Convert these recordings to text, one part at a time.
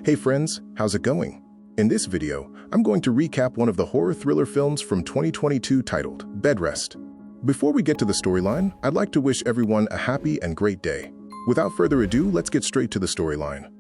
Hey friends, how's it going? In this video, I'm going to recap one of the horror thriller films from 2022 titled Bed Rest. Before we get to the storyline, I'd like to wish everyone a happy and great day. Without further ado, let's get straight to the storyline.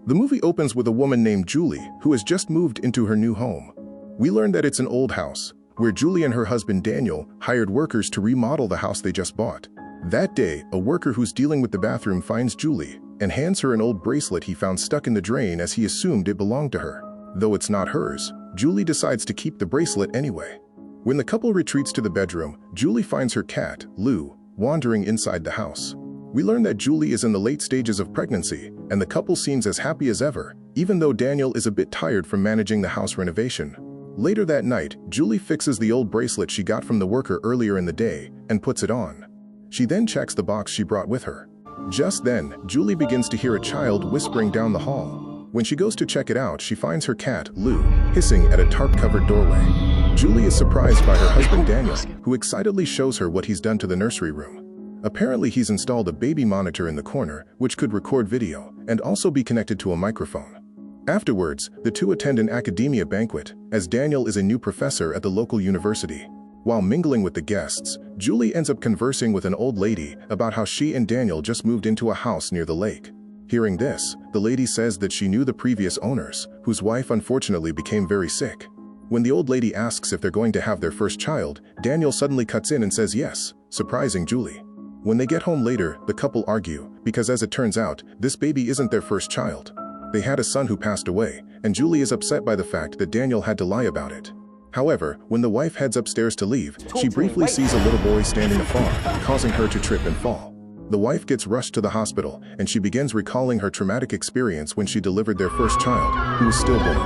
The movie opens with a woman named Julie who has just moved into her new home. We learn that it's an old house, where Julie and her husband Daniel hired workers to remodel the house they just bought. That day, a worker who's dealing with the bathroom finds Julie and hands her an old bracelet he found stuck in the drain as he assumed it belonged to her. Though it's not hers, Julie decides to keep the bracelet anyway. When the couple retreats to the bedroom, Julie finds her cat, Lou, wandering inside the house. We learn that Julie is in the late stages of pregnancy, and the couple seems as happy as ever, even though Daniel is a bit tired from managing the house renovation. Later that night, Julie fixes the old bracelet she got from the worker earlier in the day and puts it on. She then checks the box she brought with her. Just then, Julie begins to hear a child whispering down the hall. When she goes to check it out, she finds her cat, Lou, hissing at a tarp-covered doorway. Julie is surprised by her husband Daniel, who excitedly shows her what he's done to the nursery room. Apparently, he's installed a baby monitor in the corner, which could record video and also be connected to a microphone. Afterwards, the two attend an academia banquet, as Daniel is a new professor at the local university. While mingling with the guests, Julie ends up conversing with an old lady about how she and Daniel just moved into a house near the lake. Hearing this, the lady says that she knew the previous owners, whose wife unfortunately became very sick. When the old lady asks if they're going to have their first child, Daniel suddenly cuts in and says yes, surprising Julie. When they get home later, the couple argue, because as it turns out, this baby isn't their first child. They had a son who passed away, and Julie is upset by the fact that Daniel had to lie about it. However, when the wife heads upstairs to leave, she briefly sees a little boy standing afar, causing her to trip and fall. The wife gets rushed to the hospital, and she begins recalling her traumatic experience when she delivered their first child, who was stillborn.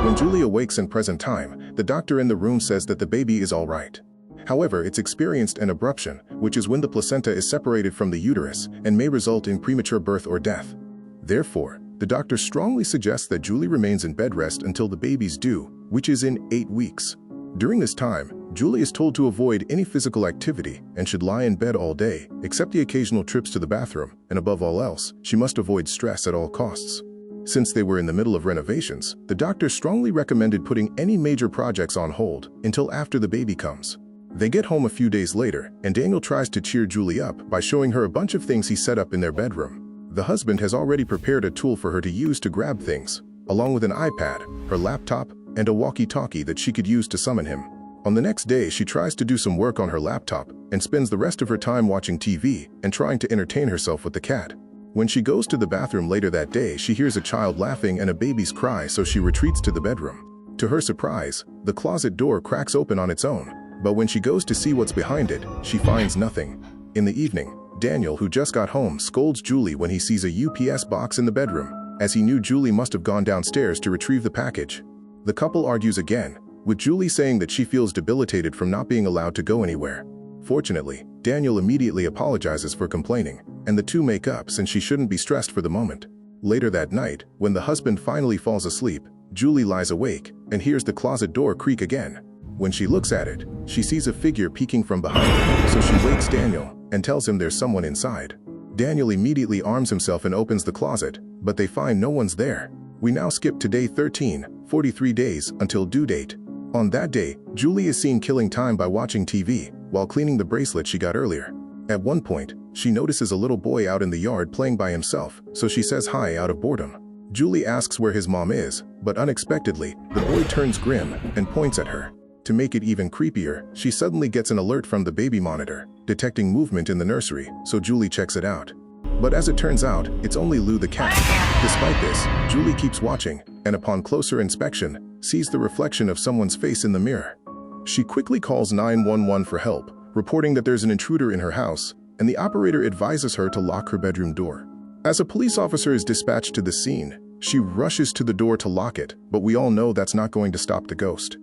When Julie awakes in present time, the doctor in the room says that the baby is all right. However, it's experienced an abruption, which is when the placenta is separated from the uterus and may result in premature birth or death. Therefore, the doctor strongly suggests that Julie remains in bed rest until the baby's due, which is in 8 weeks. During this time, Julie is told to avoid any physical activity and should lie in bed all day, except the occasional trips to the bathroom, and above all else, she must avoid stress at all costs. Since they were in the middle of renovations, the doctor strongly recommended putting any major projects on hold until after the baby comes. They get home a few days later, and Daniel tries to cheer Julie up by showing her a bunch of things he set up in their bedroom. The husband has already prepared a tool for her to use to grab things, along with an iPad, her laptop, and a walkie-talkie that she could use to summon him. On the next day, she tries to do some work on her laptop and spends the rest of her time watching TV and trying to entertain herself with the cat. When she goes to the bathroom later that day, she hears a child laughing and a baby's cry, so she retreats to the bedroom. To her surprise, the closet door cracks open on its own, but when she goes to see what's behind it, she finds nothing. In the evening, Daniel, who just got home, scolds Julie when he sees a UPS box in the bedroom, as he knew Julie must have gone downstairs to retrieve the package. The couple argues again, with Julie saying that she feels debilitated from not being allowed to go anywhere. Fortunately, Daniel immediately apologizes for complaining, and the two make up since she shouldn't be stressed for the moment. Later that night, when the husband finally falls asleep, Julie lies awake and hears the closet door creak again. When she looks at it, she sees a figure peeking from behind her, so she wakes Daniel and tells him there's someone inside. Daniel immediately arms himself and opens the closet, but they find no one's there. We now skip to day 13, 43 days until due date. On that day, Julie is seen killing time by watching TV while cleaning the bracelet she got earlier. At one point, she notices a little boy out in the yard playing by himself, so she says hi out of boredom. Julie asks where his mom is, but unexpectedly, the boy turns grim and points at her. To make it even creepier, she suddenly gets an alert from the baby monitor, detecting movement in the nursery, so Julie checks it out. But as it turns out, it's only Lou the cat. Despite this, Julie keeps watching, and upon closer inspection, sees the reflection of someone's face in the mirror. She quickly calls 911 for help, reporting that there's an intruder in her house, and the operator advises her to lock her bedroom door. As a police officer is dispatched to the scene, she rushes to the door to lock it, but we all know that's not going to stop the ghost.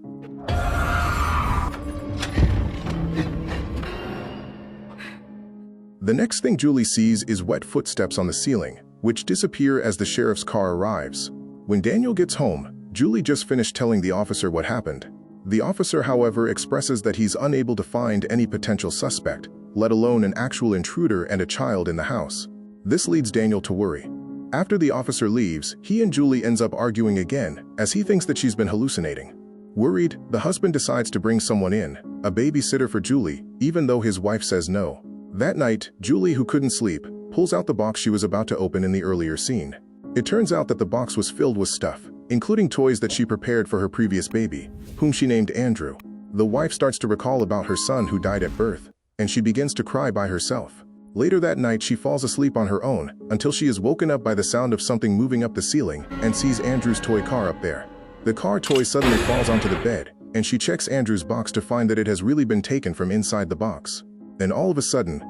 The next thing Julie sees is wet footsteps on the ceiling, which disappear as the sheriff's car arrives. When Daniel gets home, Julie just finished telling the officer what happened. The officer, however, expresses that he's unable to find any potential suspect, let alone an actual intruder and a child in the house. This leads Daniel to worry. After the officer leaves, he and Julie ends up arguing again, as he thinks that she's been hallucinating. Worried, the husband decides to bring someone in, a babysitter for Julie, even though his wife says no. That night, Julie, who couldn't sleep, pulls out the box she was about to open in the earlier scene. It turns out that the box was filled with stuff, including toys that she prepared for her previous baby, whom she named Andrew. The wife starts to recall about her son who died at birth, and she begins to cry by herself. Later that night, she falls asleep on her own until she is woken up by the sound of something moving up the ceiling and sees Andrew's toy car up there. The car toy suddenly falls onto the bed, and she checks Andrew's box to find that it has really been taken from inside the box. Then all of a sudden,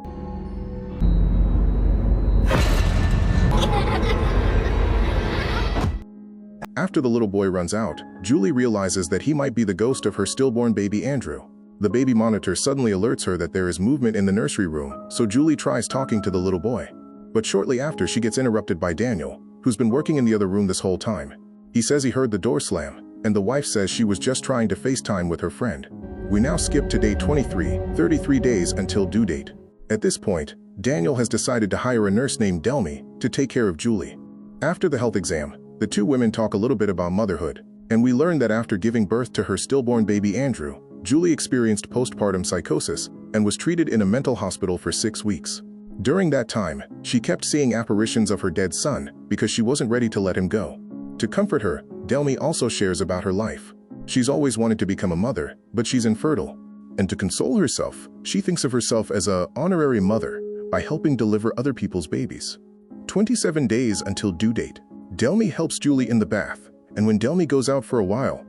after the little boy runs out, Julie realizes that he might be the ghost of her stillborn baby Andrew. The baby monitor suddenly alerts her that there is movement in the nursery room, so Julie tries talking to the little boy. But shortly after, she gets interrupted by Daniel, who's been working in the other room this whole time. He says he heard the door slam, and the wife says she was just trying to FaceTime with her friend. We now skip to day 23, 33 days until due date. At this point, Daniel has decided to hire a nurse named Delmy to take care of Julie. After the health exam, the two women talk a little bit about motherhood, and we learn that after giving birth to her stillborn baby Andrew, Julie experienced postpartum psychosis and was treated in a mental hospital for 6 weeks. During that time, she kept seeing apparitions of her dead son because she wasn't ready to let him go. To comfort her, Delmy also shares about her life. She's always wanted to become a mother, but she's infertile. And to console herself, she thinks of herself as an honorary mother by helping deliver other people's babies. 27 days until due date. Delmy helps Julie in the bath, and when Delmy goes out for a while,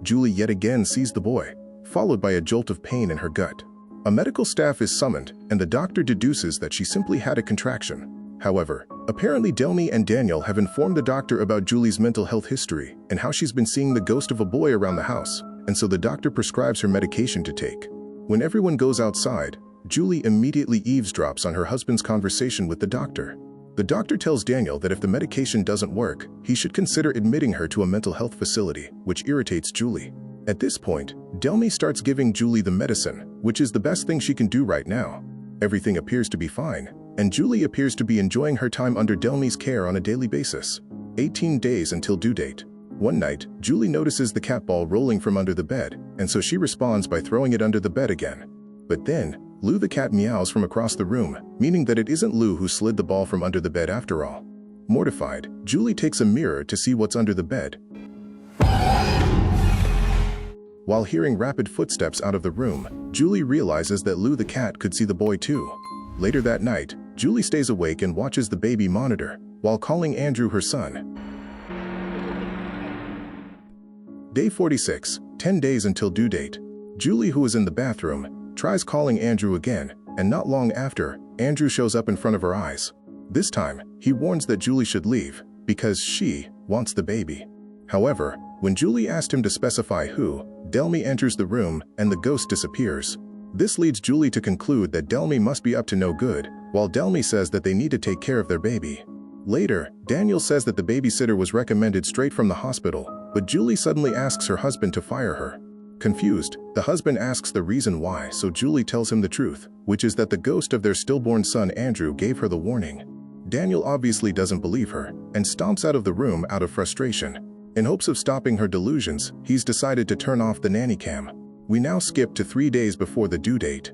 Julie yet again sees the boy, followed by a jolt of pain in her gut. A medical staff is summoned, and the doctor deduces that she simply had a contraction. However, apparently Delmy and Daniel have informed the doctor about Julie's mental health history and how she's been seeing the ghost of a boy around the house, and so the doctor prescribes her medication to take. When everyone goes outside, Julie immediately eavesdrops on her husband's conversation with the doctor. The doctor tells Daniel that if the medication doesn't work, he should consider admitting her to a mental health facility, which irritates Julie. At this point, Delmy starts giving Julie the medicine, which is the best thing she can do right now. Everything appears to be fine, and Julie appears to be enjoying her time under Delmy's care on a daily basis. 18 days until due date. One night, Julie notices the cat ball rolling from under the bed, and so she responds by throwing it under the bed again. But then, Lou the cat meows from across the room, meaning that it isn't Lou who slid the ball from under the bed after all. Mortified, Julie takes a mirror to see what's under the bed. While hearing rapid footsteps out of the room, Julie realizes that Lou the cat could see the boy too. Later that night, Julie stays awake and watches the baby monitor, while calling Andrew her son. Day 46, 10 days until due date. Julie, who is in the bathroom, tries calling Andrew again, and not long after, Andrew shows up in front of her eyes. This time, he warns that Julie should leave, because she wants the baby. However, when Julie asked him to specify who, Delmy enters the room and the ghost disappears. This leads Julie to conclude that Delmy must be up to no good, while Delmy says that they need to take care of their baby. Later, Daniel says that the babysitter was recommended straight from the hospital, but Julie suddenly asks her husband to fire her. Confused, the husband asks the reason why, so Julie tells him the truth, which is that the ghost of their stillborn son Andrew gave her the warning. Daniel obviously doesn't believe her, and stomps out of the room out of frustration. In hopes of stopping her delusions, he's decided to turn off the nanny cam. We now skip to 3 days before the due date.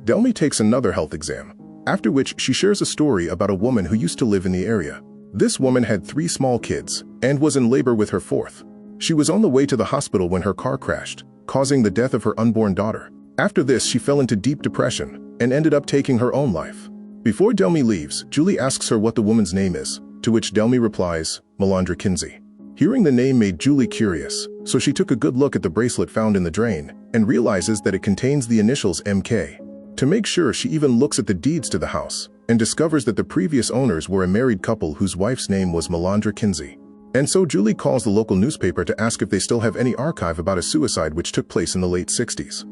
Delmy takes another health exam, after which she shares a story about a woman who used to live in the area. This woman had 3 small kids, and was in labor with her 4th. She was on the way to the hospital when her car crashed, causing the death of her unborn daughter. After this, she fell into deep depression and ended up taking her own life. Before Delmy leaves, Julie asks her what the woman's name is, to which Delmy replies, Melandra Kinsey. Hearing the name made Julie curious, so she took a good look at the bracelet found in the drain and realizes that it contains the initials MK. To make sure, she even looks at the deeds to the house and discovers that the previous owners were a married couple whose wife's name was Melandra Kinsey. And so Julie calls the local newspaper to ask if they still have any archive about a suicide which took place in the late 60s.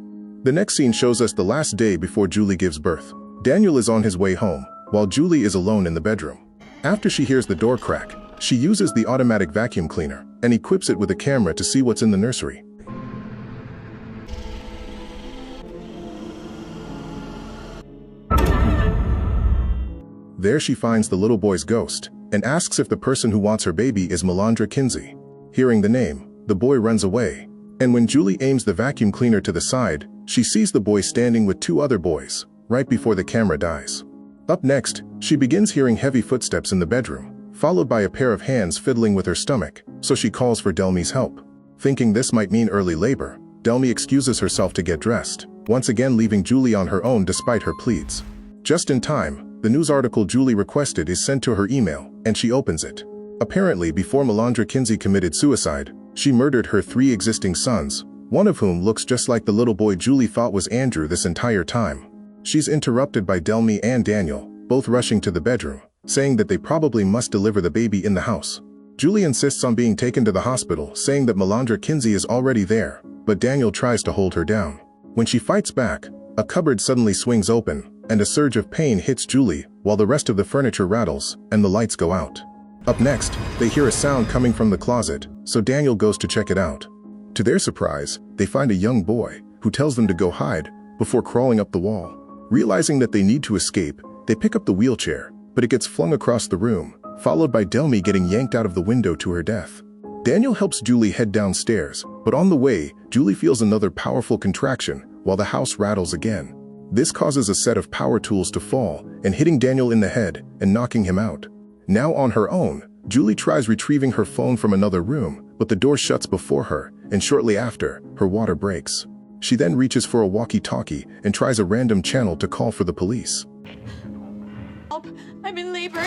The next scene shows us the last day before Julie gives birth. Daniel is on his way home, while Julie is alone in the bedroom. After she hears the door crack, she uses the automatic vacuum cleaner and equips it with a camera to see what's in the nursery. There she finds the little boy's ghost and asks if the person who wants her baby is Melandra Kinsey. Hearing the name, the boy runs away. And when Julie aims the vacuum cleaner to the side, she sees the boy standing with two other boys, right before the camera dies. Up next, she begins hearing heavy footsteps in the bedroom, followed by a pair of hands fiddling with her stomach, so she calls for Delmi's help. Thinking this might mean early labor, Delmi excuses herself to get dressed, once again leaving Julie on her own despite her pleads. Just in time, the news article Julie requested is sent to her email, and she opens it. Apparently, before Melandra Kinsey committed suicide, she murdered her 3 existing sons, one of whom looks just like the little boy Julie thought was Andrew this entire time. She's interrupted by Delmi and Daniel, both rushing to the bedroom, saying that they probably must deliver the baby in the house. Julie insists on being taken to the hospital, saying that Melandra Kinsey is already there, but Daniel tries to hold her down. When she fights back, a cupboard suddenly swings open, and a surge of pain hits Julie while the rest of the furniture rattles and the lights go out. Up next, they hear a sound coming from the closet, so Daniel goes to check it out. To their surprise, they find a young boy who tells them to go hide before crawling up the wall. Realizing that they need to escape, they pick up the wheelchair, but it gets flung across the room, followed by Delmi getting yanked out of the window to her death. Daniel helps Julie head downstairs, but on the way, Julie feels another powerful contraction while the house rattles again. This causes a set of power tools to fall and hitting Daniel in the head and knocking him out. Now on her own, Julie tries retrieving her phone from another room, but the door shuts before her, and shortly after, her water breaks. She then reaches for a walkie-talkie and tries a random channel to call for the police. Help! I'm in labor.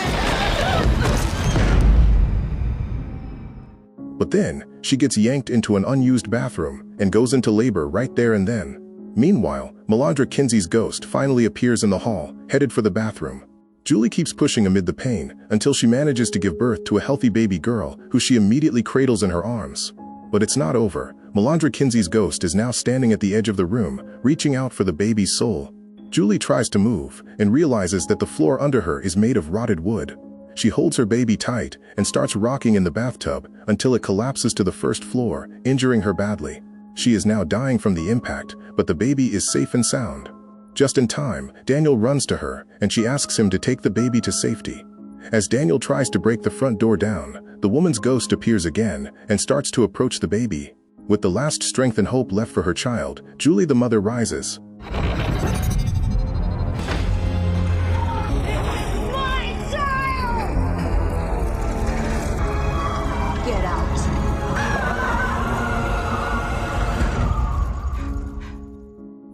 But then, she gets yanked into an unused bathroom and goes into labor right there and then. Meanwhile, Melandra Kinsey's ghost finally appears in the hall, headed for the bathroom. Julie keeps pushing amid the pain until she manages to give birth to a healthy baby girl who she immediately cradles in her arms. But it's not over. Melandra Kinsey's ghost is now standing at the edge of the room, reaching out for the baby's soul. Julie tries to move and realizes that the floor under her is made of rotted wood. She holds her baby tight and starts rocking in the bathtub until it collapses to the first floor, injuring her badly. She is now dying from the impact, but the baby is safe and sound. Just in time, Daniel runs to her, and she asks him to take the baby to safety. As Daniel tries to break the front door down, the woman's ghost appears again and starts to approach the baby. With the last strength and hope left for her child, Julie the mother rises. My child! Get out.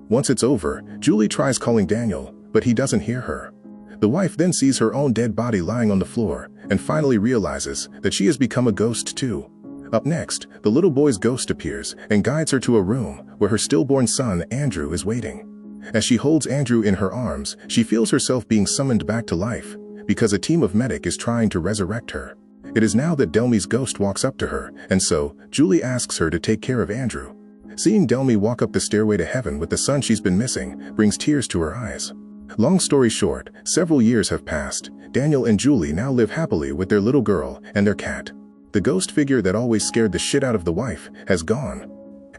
Once it's over, Julie tries calling Daniel, but he doesn't hear her. The wife then sees her own dead body lying on the floor and finally realizes that she has become a ghost too. Up next, the little boy's ghost appears and guides her to a room where her stillborn son, Andrew, is waiting. As she holds Andrew in her arms, she feels herself being summoned back to life because a team of medics is trying to resurrect her. It is now that Delmi's ghost walks up to her, and so Julie asks her to take care of Andrew. Seeing Delmi walk up the stairway to heaven with the son she's been missing brings tears to her eyes. Long story short, several years have passed. Daniel and Julie now live happily with their little girl and their cat. The ghost figure that always scared the shit out of the wife has gone.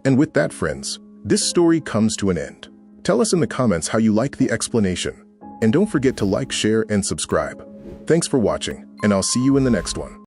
And with that, friends, this story comes to an end. Tell us in the comments how you like the explanation. And don't forget to like, share, and subscribe. Thanks for watching, and I'll see you in the next one.